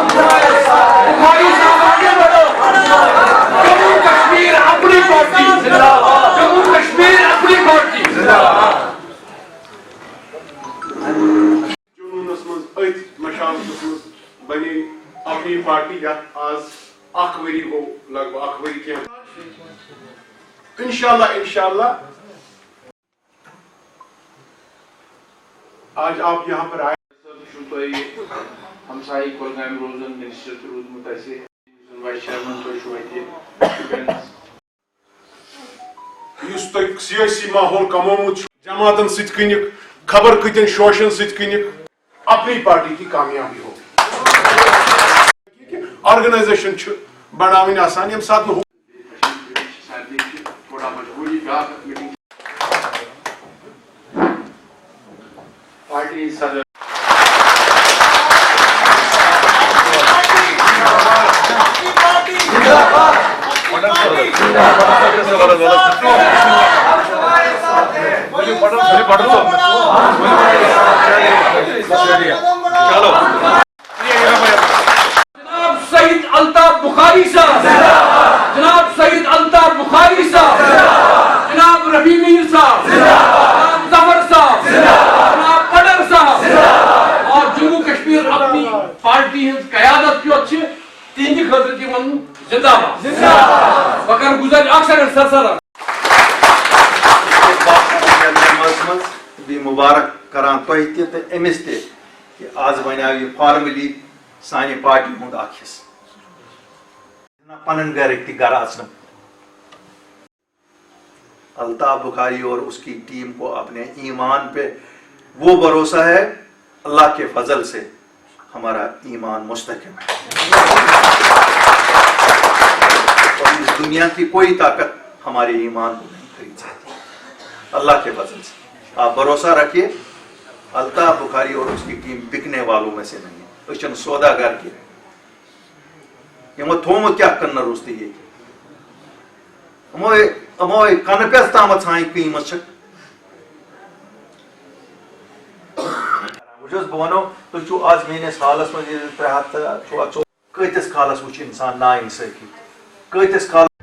بخاری صاحب آگے بڑھو. جموں کشمیر اپنی پارٹی زندہ باد. جموں کشمیر اپنی پارٹی زندہ باد. جنونس مز ات مشاورتس مز بنی اپنی پارٹی یتھ آز اخ وری گو لگ بھگ اخ وری کیا انشاءاللہ آج آپ یہاں پر آئے. ہمسائی کولگام روزن منسٹر روزمت وائس چیئرمین اس تک سیاسی ماحول کمومت جماعتن ست کنک خبر کتن شوشن ست کنک اپنی پارٹی کی کامیابی ہو. آرگنائزیشن بناوین آسان یم سات تھوڑا مجبوری پارٹی صدر جناب سید الطاف بخاری صاحب, جناب سید الطاف بخاری صاحب, جناب رفیع میر صاحب, جناب ظفر صاحب, جناب پڈر صاحب اور جموں کشمیر اپنی پارٹی ہز قیادت کیوت تہندِ خاطر تہ ون زندہ باد. وکر گزر اکثر سرسر مبارک کران تہ امس تہ کہ آز بنیو یہ فارملی سانہ پارٹی ہند اخ حصہ پنن گرک تہ گر اژن. الطاف بخاری اور اس کی ٹیم کو اپنے ایمان پہ وہ بھروسہ ہے, اللہ کے فضل سے ہمارا ایمان مستحکم ہے اور اس دنیا کی کوئی طاقت ہمارے ایمان کو نہیں خرید سکتی. اللہ کے فضل سے آپ بھروسہ رکھیے. الطاف بخاری اور اس کی ٹیم بکنے والوں میں سے نہیں ہے. اس سوداگر کے تھومت کیا کرنا روزتی یہ ہمو کن پہ تام ھان قیمت بہت ونو تھی آج میس حالس مز 3 ہتھ کتس کالس وچ انسان نا انصافی کتس کالس